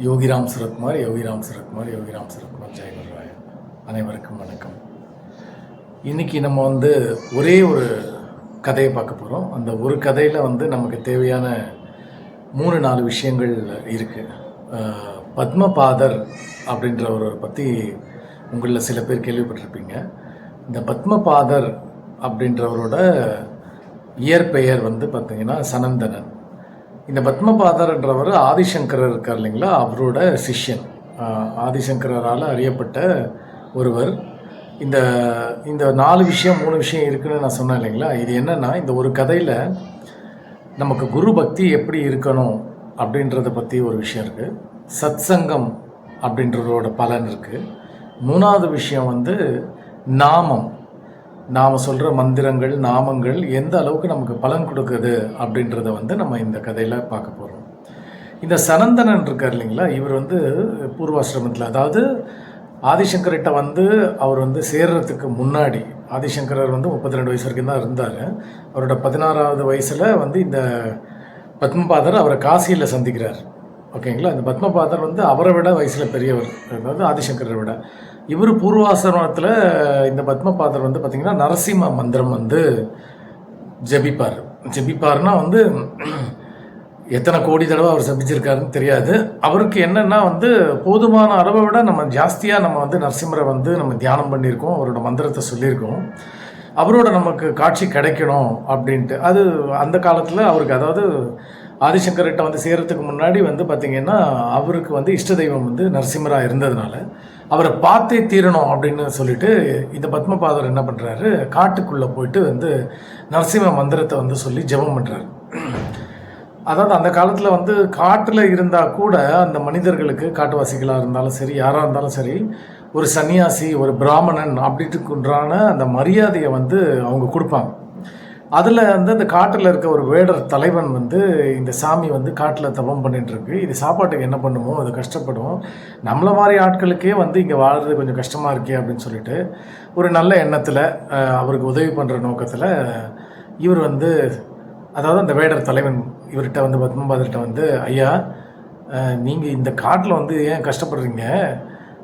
யோகிராம் சுரத்குமார் ஜெயகுருராய. அனைவருக்கும் வணக்கம். இன்றைக்கி நம்ம ஒரே ஒரு கதையை பார்க்க போகிறோம். அந்த ஒரு கதையில் நமக்கு தேவையான 3-4 விஷயங்கள் இருக்குது. பத்மபாதர் அப்படின்றவரை பற்றி உங்களில் சில பேர் கேள்விப்பட்டிருப்பீங்க. இந்த பத்மபாதர் அப்படின்றவரோட இயற்பெயர் பார்த்திங்கன்னா சனந்தனன். இந்த பத்மபாதர்ன்றவர் ஆதிசங்கரர் இருக்கார் இல்லைங்களா, அவரோட சிஷ்யன். ஆதிசங்கரால் அறியப்பட்ட ஒருவர். இந்த இந்த 4 விஷயம் 3 விஷயம் இருக்குதுன்னு நான் சொன்னேன் இல்லைங்களா. இது என்னென்னா, இந்த ஒரு கதையில் நமக்கு குரு பக்தி எப்படி இருக்கணும் அப்படின்றத பற்றி ஒரு விஷயம் இருக்குது. சத்சங்கம் அப்படின்றதோட பலன் இருக்குது. 3வது விஷயம் நாமம், நாம் சொல்கிற மந்திரங்கள் நாமங்கள் எந்த அளவுக்கு நமக்கு பலன் கொடுக்குது அப்படின்றத நம்ம இந்த கதையில் பார்க்க போகிறோம். இந்த சனந்தனன் இருக்கார் இல்லைங்களா, இவர் பூர்வாசிரமத்தில், அதாவது ஆதிசங்கர்கிட்ட அவர் சேர்றதுக்கு முன்னாடி, ஆதிசங்கரர் 32 வயசு வரைக்கும் தான் இருந்தார். அவரோட 16வது வயசில் இந்த பத்மபாதர் அவரை காசியில் சந்திக்கிறார். ஓகேங்களா. இந்த பத்மபாதர் அவரை விட வயசில் பெரியவர், அதாவது ஆதிசங்கரை விட. இவர் பூர்வாசிரமத்தில் இந்த பத்மபாதர் பார்த்திங்கன்னா நரசிம்ம மந்திரம் ஜபிப்பார்னா எத்தனை கோடி தடவை அவர் ஜபிச்சிருக்காருன்னு தெரியாது. அவருக்கு என்னென்னா போதுமான அளவை விட நம்ம ஜாஸ்தியாக நம்ம நரசிம்மரை நம்ம தியானம் பண்ணியிருக்கோம், அவரோட மந்திரத்தை சொல்லியிருக்கோம். அவரோட நமக்கு காட்சி கிடைக்கணும் அப்படின்ட்டு. அது அந்த காலத்தில் அவருக்கு, அதாவது ஆதிசங்கர்கிட்ட சேர்கிறதுக்கு முன்னாடி பார்த்திங்கன்னா அவருக்கு இஷ்ட தெய்வம் நரசிம்மராக இருந்ததுனால அவரை பார்த்தே தீரணும் அப்படின்னு சொல்லிட்டு இந்த பத்மபாதர் என்ன பண்ணுறாரு, காட்டுக்குள்ளே போயிட்டு நரசிம்ம மந்திரத்தை சொல்லி ஜெபம் பண்ணுறாரு. அதாவது அந்த காலத்தில் காட்டில் இருந்தால் கூட அந்த மனிதர்களுக்கு, காட்டுவாசிகளாக இருந்தாலும் சரி, யாராக இருந்தாலும் சரி, ஒரு சன்னியாசி, ஒரு பிராமணன் அப்படின்ட்டுக்குன்றான அந்த மரியாதையை அவங்க கொடுப்பாங்க. அதில் அந்த காட்டில் இருக்க ஒரு வேடர் தலைவன் இந்த சாமி காட்டில் தபம் பண்ணிகிட்ருக்கு. இது சாப்பாட்டுக்கு என்ன பண்ணுமோ, அது கஷ்டப்படும், நம்மளை மாதிரி ஆட்களுக்கே இங்கே வாழ்கிறது கொஞ்சம் கஷ்டமாக இருக்கே அப்படின்னு சொல்லிட்டு ஒரு நல்ல எண்ணத்தில் அவருக்கு உதவி பண்ணுற நோக்கத்தில் இவர் அதாவது அந்த வேடர் தலைவன் இவர்கிட்ட பத்மபாதர்கிட்ட ஐயா, நீங்கள் இந்த காட்டில் ஏன் கஷ்டப்படுறீங்க,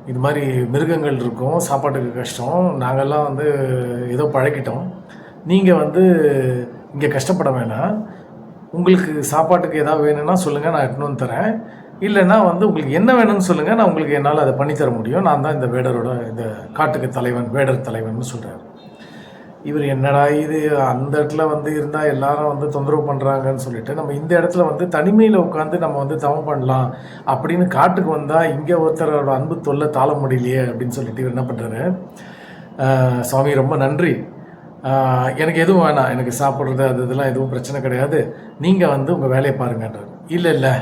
இது மாதிரி மிருகங்கள் இருக்கும், சாப்பாட்டுக்கு கஷ்டம், நாங்கள்லாம் ஏதோ பழக்கிட்டோம், நீங்கள் இங்கே கஷ்டப்பட வேணாம், உங்களுக்கு சாப்பாட்டுக்கு ஏதாவது வேணும்னா சொல்லுங்கள், நான் எட்டுன்னு தரேன், இல்லைன்னா உங்களுக்கு என்ன வேணும்னு சொல்லுங்கள், நான் உங்களுக்கு என்னால் அதை பண்ணித்தர முடியும், நான் தான் இந்த வேடரோட இந்த காட்டுக்கு தலைவன், வேடர் தலைவன் சொல்கிறார். இவர் என்னடா இது, அந்த இடத்துல இருந்தால் எல்லாரும் தொந்தரவு பண்ணுறாங்கன்னு சொல்லிட்டு நம்ம இந்த இடத்துல தனிமையில் உட்காந்து நம்ம தவம் பண்ணலாம் அப்படின்னு காட்டுக்கு வந்தால் இங்கே ஒருத்தரோட அன்பு தொல்லை தாழ முடியலையே அப்படின்னு சொல்லிட்டு இவர் என்ன பண்ணுறாரு, சுவாமி ரொம்ப நன்றி, எனக்கு எதுவும் வேணாம், எனக்கு சாப்பிட்றது அது இதெல்லாம் எதுவும் பிரச்சனை கிடையாது, நீங்கள் உங்கள் வேலையை பாருங்கன்றார். இல்லை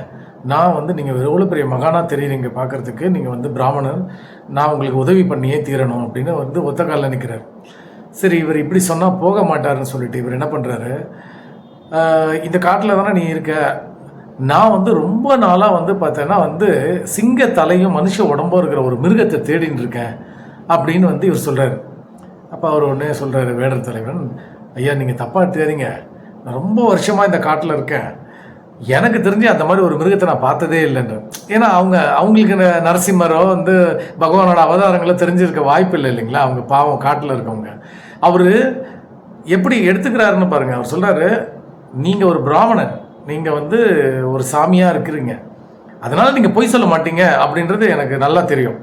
நான் நீங்கள் எவ்வளோ பெரிய மகானாக தெரியுறீங்க பார்க்குறதுக்கு, நீங்கள் பிராமணன், நான் உங்களுக்கு உதவி பண்ணியே தீரணும் அப்படின்னு ஒத்த காலில் நிற்கிறார். சரி, இவர் இப்படி சொன்னால் போக மாட்டார்னு சொல்லிட்டு இவர் என்ன பண்ணுறாரு, இந்த காட்டில் தானே நீ இருக்க, நான் ரொம்ப நாளாக பார்த்தேன்னா சிங்க தலையும் மனுஷ உடம்பும் இருக்கிற ஒரு மிருகத்தை தேடின்னு இருக்கேன் அப்படின்னு இவர் சொல்கிறார். அப்போ அவர் உடனே சொல்கிறாரு, வேடர் தலைவன், ஐயா நீங்கள் தப்பாக எடுத்துக்காதீங்க, நான் ரொம்ப வருஷமாக இந்த காட்டில் இருக்கேன், எனக்கு தெரிஞ்சு அந்த மாதிரி ஒரு மிருகத்தை நான் பார்த்ததே இல்லைன்ற. ஏன்னா அவங்களுக்கு நரசிம்மரோ பகவானோட அவதாரங்களை தெரிஞ்சிருக்க வாய்ப்பு இல்லை இல்லைங்களா, அவங்க பாவம் காட்டில் இருக்கவங்க. அவர் எப்படி எடுத்துக்கிறாருன்னு பாருங்கள். அவர் சொல்கிறாரு, நீங்கள் ஒரு பிராமணன், நீங்கள் ஒரு சாமியாக இருக்கிறீங்க, அதனால் நீங்கள் பொய் சொல்ல மாட்டீங்க அப்படின்றது எனக்கு நல்லா தெரியும்.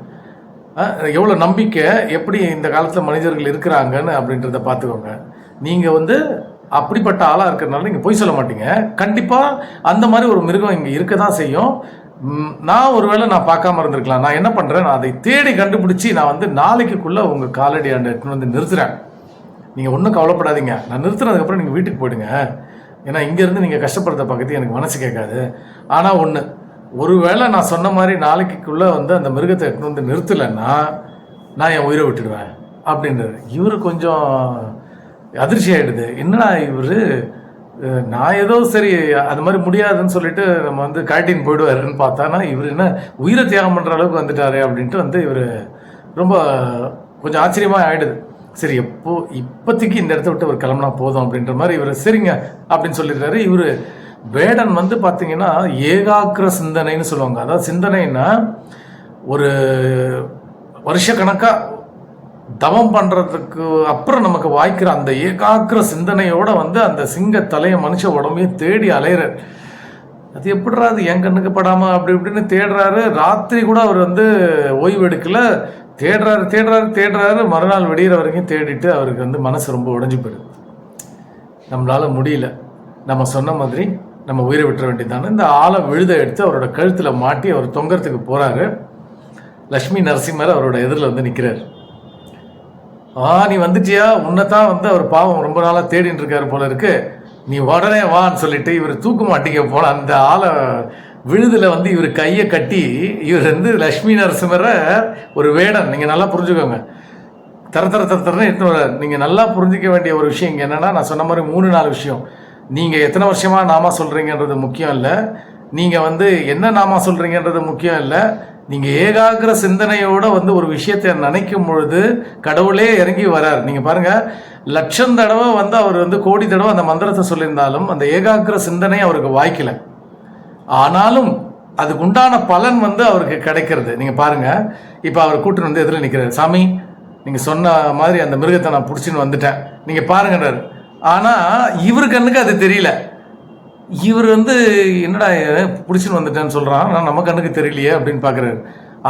எவ்வளோ நம்பிக்கை, எப்படி இந்த காலத்தில் மனிதர்கள் இருக்கிறாங்கன்னு அப்படின்றத பார்த்துக்கோங்க. நீங்கள் அப்படிப்பட்ட ஆளாக இருக்கிறதுனால நீங்கள் பொய் சொல்ல மாட்டீங்க, கண்டிப்பாக அந்த மாதிரி ஒரு மிருகம் இங்கே இருக்க தான் செய்யும். நான் ஒருவேளை நான் பார்க்காம இருந்திருக்கலாம், நான் என்ன பண்ணுறேன், நான் அதை தேடி கண்டுபிடிச்சி நான் நாளைக்குள்ளே உங்கள் காலடி ஆண்டு நிறுத்துகிறேன், நீங்கள் ஒன்றும் கவலைப்படாதீங்க, நான் நிறுத்துனதுக்கப்புறம் நீங்கள் வீட்டுக்கு போயிடுங்க, ஏன்னா இங்கேருந்து நீங்கள் கஷ்டப்படுறத பார்க்கறது எனக்கு மனசு கேட்காது. ஆனால் ஒருவேளை நான் சொன்ன மாதிரி நாளைக்குள்ளே அந்த மிருகத்தை எட்டுன்னு நிறுத்தலைன்னா நான் என் உயிரை விட்டுடுவேன் அப்படின்றது. இவர் கொஞ்சம் அதிர்ச்சி ஆகிடுது, என்னடா இவர், நான் ஏதோ சரி அது மாதிரி முடியாதுன்னு சொல்லிட்டு நம்ம காட்டின்னு போயிடுவாருன்னு பார்த்தானா இவர் என்ன உயிரை தியாகம் பண்ணுற அளவுக்கு வந்துட்டாரு அப்படின்ட்டு இவர் ரொம்ப கொஞ்சம் ஆச்சரியமாக ஆகிடுது. சரி, இப்போதைக்கு இந்த இடத்த விட்டு அவர் கிளம்புனா போதும் அப்படின்ற மாதிரி இவர் சரிங்க அப்படின்னு சொல்லிடுறாரு. இவர் வேடன் வந்து பார்த்தீங்கன்னா ஏகாக்கிர சிந்தனைன்னு சொல்லுவாங்க. அதாவது சிந்தனைன்னா ஒரு வருஷக்கணக்காக தவம் பண்ணுறதுக்கு அப்புறம் நமக்கு வாய்க்கிற அந்த ஏகாக்கிர சிந்தனையோட வந்து அந்த சிங்க தலையை மனுஷ உடம்பையும் தேடி அலையிறார். அது எப்படிறா அது என் கண்ணுக்கு படாமல் அப்படி இப்படின்னு தேடுறாரு. ராத்திரி கூட அவர் வந்து ஓய்வு எடுக்கல, தேடுறாரு. மறுநாள் விடிகிற வரைக்கும் தேடிட்டு அவருக்கு வந்து மனசு ரொம்ப உடைஞ்சு போயிடுது. நம்மளால் முடியல, நம்ம சொன்ன மாதிரி நம்ம உயிரை விட்டுற வேண்டியதானே. இந்த ஆளை விழுத எடுத்து அவரோட கழுத்தில் மாட்டி அவர் தொங்கறதுக்கு போகிறாரு. லக்ஷ்மி நரசிம்மர் அவரோட எதிரில் வந்து நிற்கிறார். நீ வந்துட்டியா, உன்னைத்தான் வந்து அவர் பாவம் ரொம்ப நாளாக தேடின்னு இருக்காரு போல இருக்கு, நீ உடனே வான்னு சொல்லிட்டு இவர் தூக்கு மாட்டிக்க போன அந்த ஆளை விழுதில் வந்து இவர் கையை கட்டி, இவர் வந்து லக்ஷ்மி நரசிம்மரை ஒரு வேடன், நீங்கள் நல்லா புரிஞ்சுக்கோங்க, தரன்னு எடுத்து வர்றார். நீங்கள் நல்லா புரிஞ்சிக்க வேண்டிய ஒரு விஷயம் இங்கே என்னென்னா, நான் சொன்ன மாதிரி 3-4 விஷயம். நீங்கள் எத்தனை வருஷமாக நாமா சொல்கிறீங்கன்றது முக்கியம் இல்லை, நீங்கள் வந்து என்ன நாமா சொல்கிறீங்கன்றது முக்கியம் இல்லை, நீங்கள் ஏகாகிர சிந்தனையோடு வந்து ஒரு விஷயத்தை நினைக்கும் பொழுது கடவுளே இறங்கி வரார். நீங்கள் பாருங்கள், லட்சம் தடவை வந்து அவர் வந்து கோடி தடவை அந்த மந்திரத்தை சொல்லியிருந்தாலும் அந்த ஏகாகிர சிந்தனை அவருக்கு வாய்க்கலை. ஆனாலும் அதுக்கு உண்டான பலன் வந்து அவருக்கு கிடைக்கிறது. நீங்கள் பாருங்கள், இப்போ அவர் கூட்டுன்னு வந்து எதில் நிற்கிறார். சாமி, நீங்கள் சொன்ன மாதிரி அந்த மிருகத்தை நான் பிடிச்சின்னு வந்துட்டேன், நீங்கள் பாருங்கன்றார். ஆனால் இவர் கண்ணுக்கு அது தெரியல. இவர் வந்து என்னடா பிடிச்சின்னு வந்துட்டேன்னு சொல்கிறான், ஆனால் நம்ம கண்ணுக்கு தெரியலையே அப்படின்னு பார்க்குறாரு.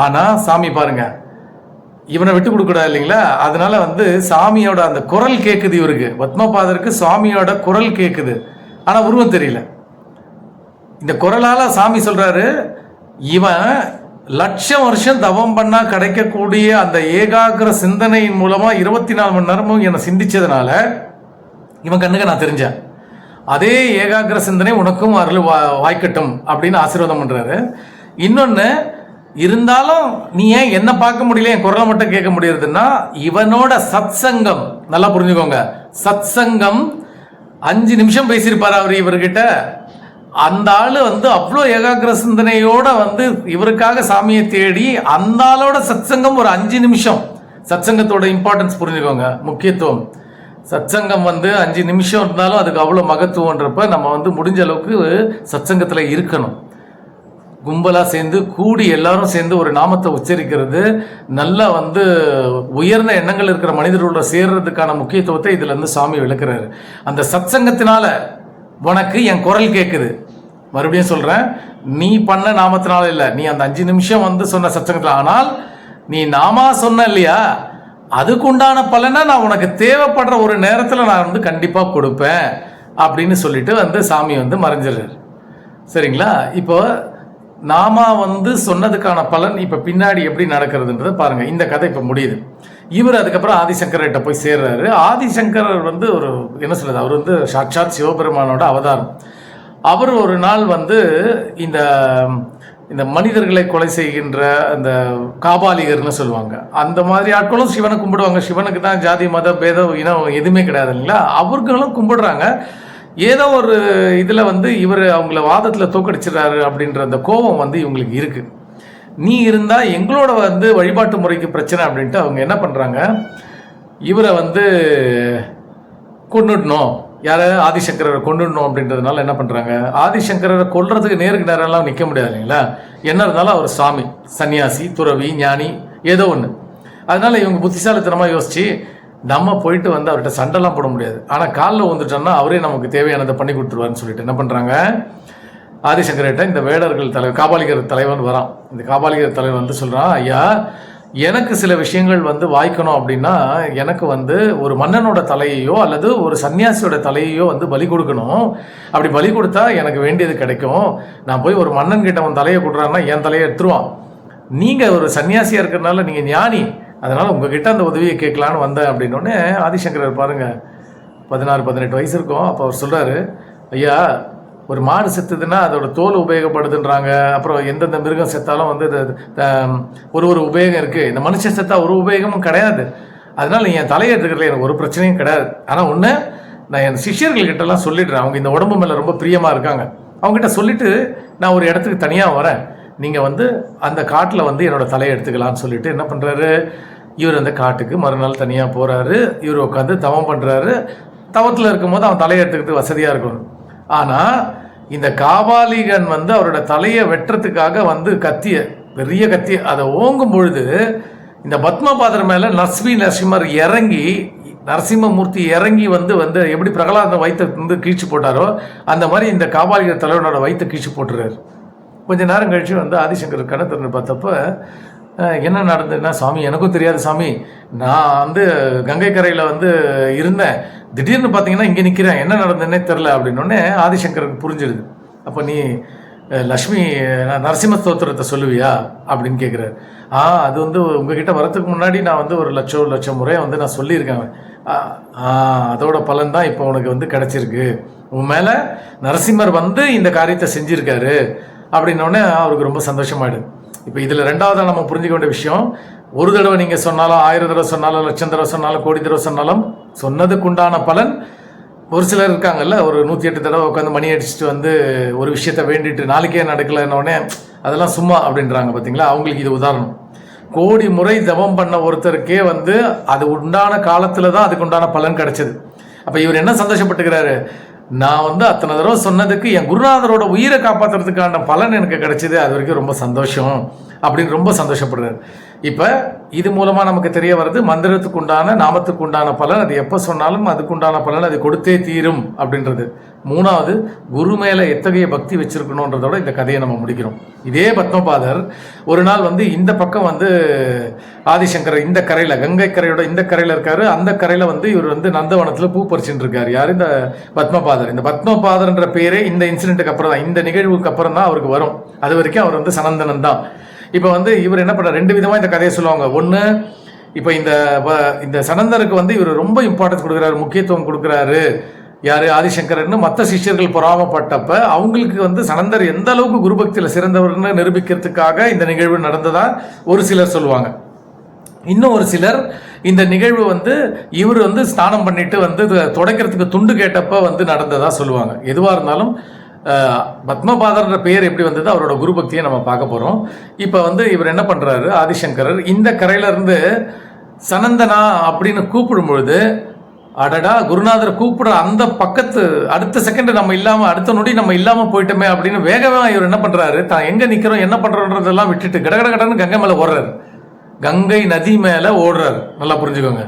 ஆனால் சாமி பாருங்க, இவனை விட்டு கொடுக்கூடாது இல்லைங்களா, அதனால வந்து சாமியோட அந்த குரல் கேட்குது இவருக்கு. பத்மபாதருக்கு சாமியோட குரல் கேட்குது, ஆனால் உருவம் தெரியல. இந்த குரலால் சாமி சொல்கிறாரு, இவன் லட்சம் வருஷம் தவம் பண்ணால் கிடைக்கக்கூடிய அந்த ஏகாகிர சிந்தனையின் மூலமாக 24 மணி நேரமும் என்னை சிந்திச்சதுனால இவன் கண்ணுக்கு நான் தெரிஞ்சேன். அதே ஏகாகிர சிந்தனை உனக்கும் அருள் வாய்க்கட்டும் அப்படின்னு ஆசீர்வாதம் பண்ணுறாரு. இன்னொன்று இருந்தாலும் நீ ஏன் என்ன பார்க்க முடியல, என் குரலை மட்டும் கேட்க முடியறதுன்னா, இவனோட சத் சங்கம் நல்லா புரிஞ்சுக்கோங்க. சத் சங்கம் 5 நிமிஷம் பேசியிருப்பார் அவர் இவர்கிட்ட. அந்த ஆள் வந்து அவ்வளோ ஏகாகிர சிந்தனையோட வந்து இவருக்காக சாமியை தேடி, அந்த ஆளோட சத் சங்கம் ஒரு 5 நிமிஷம். சத் சங்கத்தோட இம்பார்ட்டன்ஸ் புரிஞ்சுக்கோங்க, முக்கியத்துவம். சத்சங்கம் வந்து 5 நிமிஷம் இருந்தாலும் அதுக்கு அவ்வளோ மகத்துவன்றப்ப நம்ம வந்து முடிஞ்ச அளவுக்கு சத்சங்கத்தில் இருக்கணும். கும்பலாக சேர்ந்து கூடி எல்லாரும் சேர்ந்து ஒரு நாமத்தை உச்சரிக்கிறது, நல்லா வந்து உயர்ந்த எண்ணங்கள் இருக்கிற மனிதர்களோட சேர்றதுக்கான முக்கியத்துவத்தை இதில் இருந்து சாமி விளக்குறாரு. அந்த சத்சங்கத்தினால உனக்கு என் குரல் கேட்குது. மறுபடியும் சொல்கிறேன், நீ பண்ண நாமத்தினால இல்லை, நீ அந்த 5 நிமிஷம் வந்து சொன்ன சத்சங்கத்தில். ஆனால் நீ நாமா சொன்ன இல்லையா, அதுக்குண்டான பலனை நான் உனக்கு தேவைப்படுற ஒரு நேரத்தில் நான் வந்து கண்டிப்பாக கொடுப்பேன் அப்படின்னு சொல்லிட்டு வந்து சாமி வந்து மறைஞ்சிடுறாரு. சரிங்களா? இப்போ நாம வந்து சொன்னதுக்கான பலன் இப்போ பின்னாடி எப்படி நடக்கிறதுன்றதை பாருங்கள். இந்த கதை இப்போ முடியுது. இவர் அதுக்கப்புறம் ஆதிசங்கர்கிட்ட போய் சேர்றாரு. ஆதிசங்கரர் வந்து ஒரு என்ன சொல்றது, அவர் வந்து சாட்சாத் சிவபெருமானோட அவதாரம். அவர் ஒரு நாள் வந்து இந்த இந்த மனிதர்களை கொலை செய்கின்ற அந்த காபாலிகர்னு சொல்லுவாங்க, அந்த மாதிரி ஆட்களும் சிவனை கும்பிடுவாங்க. சிவனுக்கு தான் ஜாதி மத பேதம் இனம் எதுவுமே கிடையாது இல்லைங்களா, அவர்களும் கும்பிடுறாங்க. ஏதோ ஒரு இதில் வந்து இவர் அவங்கள வாதத்தில் தோக்கடிச்சிடறாரு அப்படின்ற அந்த கோபம் வந்து இவங்களுக்கு இருக்குது. நீ இருந்தால் எங்களோட வந்து வழிபாட்டு முறைக்கு பிரச்சனை அப்படின்ட்டு அவங்க என்ன பண்ணுறாங்க, இவரை வந்து கொண்டுடணும், யாரை ஆதிசங்கரரை கொண்டுடணும் அப்படின்றதுனால என்ன பண்ணுறாங்க, ஆதிசங்கரரை கொல்றதுக்கு நேருக்கு நேரெல்லாம் நிற்க முடியாது இல்லைங்களா, என்ன இருந்தாலும் அவர் சாமி, சன்னியாசி, துறவி, ஞானி, ஏதோ ஒன்று. அதனால் இவங்க புத்திசாலித்தனமாக யோசித்து, நம்ம போயிட்டு வந்து அவர்கிட்ட சண்டைலாம் போட முடியாது, ஆனால் காலில் வந்துட்டோம்னா அவரே நமக்கு தேவையானதை பண்ணி கொடுத்துருவாருன்னு சொல்லிட்டு என்ன பண்ணுறாங்க, ஆதிசங்கர்கிட்ட இந்த வேடர்கள் தலைவர், காபாலிகர் தலைவன் வரான். இந்த காபாலிகர் தலைவன் வந்து சொல்கிறான், ஐயா எனக்கு சில விஷயங்கள் வந்து வாய்க்கணும் அப்படின்னா எனக்கு வந்து ஒரு மன்னனோட தலையையோ அல்லது ஒரு சன்னியாசியோட தலையையோ வந்து பலி கொடுக்கணும். அப்படி பலி கொடுத்தா எனக்கு வேண்டியது கிடைக்கும். நான் போய் ஒரு மன்னன் கிட்ட அவன் தலையை கொடுறான்னா என் தலையை எடுத்துருவான். நீங்கள் ஒரு சன்னியாசியாக இருக்கிறதுனால நீங்கள் ஞானி, அதனால் உங்ககிட்ட அந்த உதவியை கேட்கலான்னு வந்தேன் அப்படின்னோடனே ஆதிசங்கரர் பாருங்கள் 16-18 வயசு இருக்கும். அப்போ அவர் சொல்கிறாரு, ஐயா ஒரு மாடு செத்துதுன்னா அதோட தோல் உபயோகப்படுதுன்றாங்க, அப்புறம் எந்தெந்த மிருகம் செத்தாலும் வந்து ஒரு உபயோகம் இருக்குது, இந்த மனுஷன் செத்தா ஒரு உபயோகமும் கிடையாது, அதனால் என் தலையை எடுத்துக்கிறதுல எனக்கு ஒரு பிரச்சனையும் கிடையாது. ஆனால் ஒன்று நான் என் சிஷ்யர்கள்கிட்டலாம் சொல்லிடுறேன், அவங்க இந்த உடம்பு மேலே ரொம்ப பிரியமாக இருக்காங்க, அவங்ககிட்ட சொல்லிவிட்டு நான் ஒரு இடத்துக்கு தனியாக வரேன், நீங்கள் வந்து அந்த காட்டில் வந்து என்னோடய தலையை எடுத்துக்கலான்னு சொல்லிட்டு என்ன பண்ணுறாரு, இவர் அந்த காட்டுக்கு மறுநாள் தனியாக போகிறாரு. இவர் உட்காந்து தவம் பண்ணுறாரு. தவத்தில் இருக்கும்போது அவன் தலையை எடுத்துக்கிறதுக்கு வசதியாக இருக்கணும். ஆனால் இந்த காபாலிகன் வந்து அவரோட தலையை வெட்டுறதுக்காக வந்து பெரிய கத்திய அதை ஓங்கும் பொழுது இந்த பத்மபாதர் மேலே நரசிம்மர் இறங்கி நரசிம்மமூர்த்தி இறங்கி வந்து எப்படி பிரகலாத வயிற்றை வந்து கீழ்ச்சி போட்டாரோ அந்த மாதிரி இந்த காபாலிகர் தலைவனோட வயிற்றை கீழ்ச்சி போட்டுறாரு. கொஞ்ச நேரம் கழிச்சு வந்து ஆதிசங்கர் கண்ணை திறந்து பார்த்தப்ப என்ன நடந்ததுன்னா, சாமி எனக்கும் தெரியாது சாமி, நான் வந்து கங்கை கரையில் வந்து இருந்தேன், திடீர்னு பார்த்தீங்கன்னா இங்கே நிற்கிறேன், என்ன நடந்ததுன்னே தெரில அப்படின்னோடனே ஆதிசங்கருக்கு புரிஞ்சிடுது. அப்போ நீ லக்ஷ்மி நரசிம்ம ஸ்தோத்திரத்தை சொல்லுவியா அப்படின்னு கேட்குறாரு. அது வந்து உங்ககிட்ட வரத்துக்கு முன்னாடி நான் வந்து ஒரு லட்சம் முறை வந்து நான் சொல்லியிருக்கேன். அதோட பலன் தான் இப்போ உனக்கு வந்து கிடச்சிருக்கு. உன் மேலே நரசிம்மர் வந்து இந்த காரியத்தை செஞ்சுருக்காரு அப்படின்னோடனே அவருக்கு ரொம்ப சந்தோஷமாயிடுது. இப்போ இதில் ரெண்டாவதாக நம்ம புரிஞ்சுக்க வேண்டிய விஷயம், ஒரு தடவை நீங்கள் சொன்னாலும் 1000 தடவை சொன்னாலும் 1,00,000 தடவை சொன்னாலும் கோடி தடவை சொன்னாலும் சொன்னதுக்குண்டான பலன். ஒரு சிலர் இருக்காங்கல்ல, ஒரு 108 தடவை உட்காந்து மணி அடிச்சுட்டு வந்து ஒரு விஷயத்த வேண்டிட்டு நாளைக்கே நடக்கலைன்னொடனே அதெல்லாம் சும்மா அப்படின்றாங்க பார்த்தீங்களா, அவங்களுக்கு இது உதாரணம். கோடி முறை ஜபம் பண்ண ஒருத்தருக்கே வந்து அது உண்டான காலத்தில் தான் அதுக்கு உண்டான பலன் கிடைச்சது. அப்போ இவர் என்ன சந்தோஷப்பட்டுக்கிறாரு, நான் வந்து அத்தனை தடவை சொன்னதுக்கு என் குருநாதரோட உயிரை காப்பாற்றுறதுக்கான பலன் எனக்கு கிடைச்சிது, அது வரைக்கும் ரொம்ப சந்தோஷம் அப்படின்னு ரொம்ப சந்தோஷப்படுறாரு. இப்போ இது மூலமாக நமக்கு தெரிய வருது, மந்திரத்துக்கு உண்டான நாமத்துக்கு உண்டான பலன் அது எப்போ சொன்னாலும் அதுக்குண்டான பலன் அது கொடுத்தே தீரும் அப்படின்றது. மூணாவது, குரு மேலே எத்தகைய பக்தி வச்சிருக்கணுன்றதோட இந்த கதையை நம்ம முடிக்கிறோம். இதே பத்மபாதர் ஒரு நாள் வந்து இந்த பக்கம் வந்து ஆதிசங்கர் இந்த கரையில் கங்கை கரையோட இந்த கரையில் இருக்காரு. அந்த கரையில் வந்து இவர் வந்து நந்தவனத்தில் பூ பறிச்சுட்டு இருக்காரு. யார்? இந்த பத்மபாதர். இந்த பத்மபாதர்ன்ற பேரே இந்த இன்சிடென்ட்டுக்கு அப்புறம் தான், இந்த நிகழ்வுக்கு அப்புறம் தான் அவருக்கு வரும். அது வரைக்கும் அவர் வந்து சனந்தனன் தான். இப்போ வந்து இவர் என்ன பண்ணுறார், 2 விதமாக இந்த கதையை சொல்லுவாங்க. ஒன்று, இப்போ இந்த சனந்தருக்கு வந்து இவர் ரொம்ப இம்பார்ட்டன்ஸ் கொடுக்குறாரு, முக்கியத்துவம் கொடுக்குறாரு. யார்? ஆதிசங்கரன்னு மற்ற சிஷ்யர்கள் பொறாமப்பட்டப்ப அவங்களுக்கு வந்து சனந்தர் எந்த அளவுக்கு குருபக்தியில் சிறந்தவர்னு நிரூபிக்கிறதுக்காக இந்த நிகழ்வு நடந்ததா ஒரு சிலர் சொல்லுவாங்க. இன்னும் ஒரு சிலர் இந்த நிகழ்வு வந்து இவர் வந்து ஸ்நானம் பண்ணிட்டு வந்து துடைக்கிறதுக்கு துண்டு கேட்டப்ப வந்து நடந்ததா சொல்லுவாங்க. எதுவாக இருந்தாலும் பத்மபாதர்ன்ற பெயர் எப்படி வந்தது, அவரோட குரு பக்தியை நம்ம பார்க்க போகிறோம். இப்போ வந்து இவர் என்ன பண்ணுறாரு, ஆதிசங்கரர் இந்த கரையிலேருந்து சனந்தனா அப்படின்னு கூப்பிடும் பொழுது, அடடா குருநாதர் கூப்பிடுற அந்த பக்கத்து அடுத்த செகண்ட் நம்ம இல்லாமல், அடுத்த நொடி நம்ம இல்லாமல் போயிட்டோமே அப்படின்னு வேகமாக இவர் என்ன பண்ணுறாரு, தான் எங்கே நிற்கிறோம் என்ன பண்ணுறோன்றதெல்லாம் விட்டுட்டு கடன்னு கங்கை மேலே ஓடுறாரு. கங்கை நதி மேலே ஓடுறாரு. நல்லா புரிஞ்சுக்கோங்க,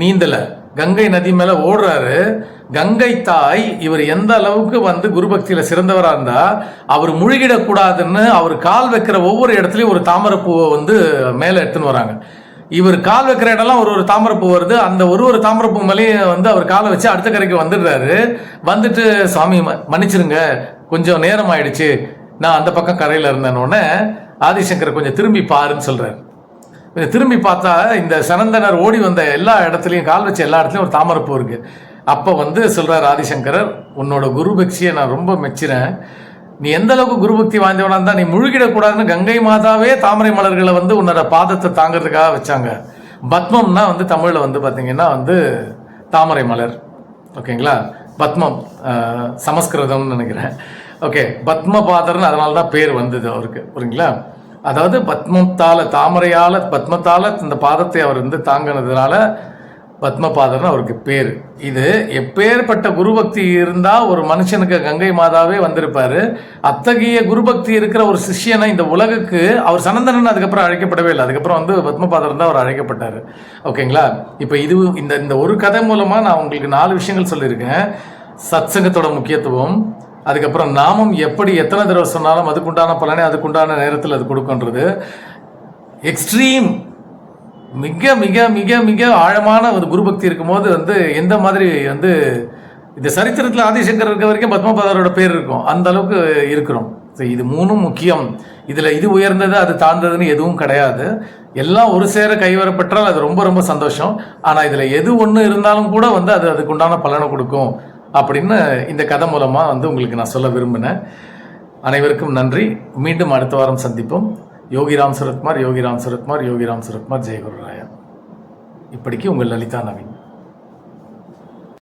நீந்தலை, கங்கை நதி மேலே ஓடுறாரு. கங்கை தாய் இவர் எந்த அளவுக்கு வந்து குருபக்தியில் சிறந்தவராக இருந்தால் அவர் முழுகிடக்கூடாதுன்னு அவர் கால் வைக்கிற ஒவ்வொரு இடத்துலையும் ஒரு தாமரைப்பூவை வந்து மேலே எடுத்துன்னு வராங்க. இவர் கால் வைக்கிற இடம்லாம் ஒரு தாமரைப்பூ வருது. அந்த ஒரு தாமரைப்பூ மேலேயும் வந்து அவர் காலை வச்சு அடுத்த கரைக்கு வந்துடுறாரு. வந்துட்டு சுவாமி மன்னிச்சிருங்க, கொஞ்சம் நேரம் ஆயிடுச்சு, நான் அந்த பக்கம் கரையில் இருந்தேன்னொடனே ஆதிசங்கர் கொஞ்சம் திரும்பி பாருன்னு சொல்கிறார். திரும்பி பார்த்தா இந்த சனந்தனர் ஓடி வந்த எல்லா இடத்துலையும் கால் வச்ச எல்லா இடத்துலையும் ஒரு தாமரைப்பூ இருக்கு. அப்போ வந்து சொல்கிறார் ஆதிசங்கரர், உன்னோட குருபக்தியை நான் ரொம்ப மெச்சுறேன். நீ எந்த அளவுக்கு குருபக்தி வாய்ந்தவனா இருந்தால் நீ முழுகிடக்கூடாதுன்னு கங்கை மாதாவே தாமரை மலர்களை வந்து உன்னோட பாதத்தை தாங்கிறதுக்காக வச்சாங்க. பத்மம்னா வந்து தமிழில் வந்து பார்த்தீங்கன்னா வந்து தாமரை மலர், ஓகேங்களா. பத்மம் சமஸ்கிருதம்னு நினைக்கிறேன். ஓகே, பத்மபாதர்னு அதனால தான் பேர் வந்தது அவருக்கு, புரியுங்களா. அதாவது பத்மத்தால் இந்த பாதத்தை அவர் வந்து தாங்கினதுனால பத்மபாதர்னு அவருக்கு பேர். இது எப்பேற்பட்ட குருபக்தி இருந்தால் ஒரு மனுஷனுக்கு கங்கை மாதாவே வந்திருப்பார். அத்தகைய குருபக்தி இருக்கிற ஒரு சிஷ்யனை இந்த உலகுக்கு அவர் சனந்தனன் அதுக்கப்புறம் அழைக்கப்படவே இல்லை. அதுக்கப்புறம் வந்து பத்மபாதர் தான் அவர் அழைக்கப்பட்டார், ஓகேங்களா. இப்போ இந்த ஒரு கதை மூலமாக நான் உங்களுக்கு 4 விஷயங்கள் சொல்லியிருக்கேன். சத்சங்கத்தோட முக்கியத்துவம், அதுக்கப்புறம் நாமம் எப்படி எத்தனை தடவை சொன்னாலும் அதுக்குண்டான பலனை அதுக்குண்டான நேரத்தில் அது கொடுக்குன்றது, எக்ஸ்ட்ரீம் மிக மிக மிக மிக ஆழமான ஒரு குருபக்தி இருக்கும்போது வந்து எந்த மாதிரி வந்து இந்த சரித்திரத்தில் ஆதிசங்கர் இருக்க வரைக்கும் பத்மபாதரோட பேர் இருக்கும், அந்த அளவுக்கு இருக்கிறோம். ஸோ இது 3 முக்கியம். இதில் இது உயர்ந்தது அது தாழ்ந்ததுன்னு எதுவும் கிடையாது. எல்லாம் ஒரு சேர கைவரப்பெற்றால் அது ரொம்ப ரொம்ப சந்தோஷம். ஆனால் இதில் எது ஒன்று இருந்தாலும் கூட வந்து அது அதுக்குண்டான பலனை கொடுக்கும் அப்படின்னு இந்த கதை மூலமாக வந்து உங்களுக்கு நான் சொல்ல விரும்பினேன். அனைவருக்கும் நன்றி. மீண்டும் அடுத்த வாரம் சந்திப்போம். யோகிராம் சுரத்குமார், யோகிராம் சுரத்குமார், யோகிராம் சுரத்குமார், ஜெயகுருராயா. இப்படிக்கு உங்கள் லலிதா நவீன்.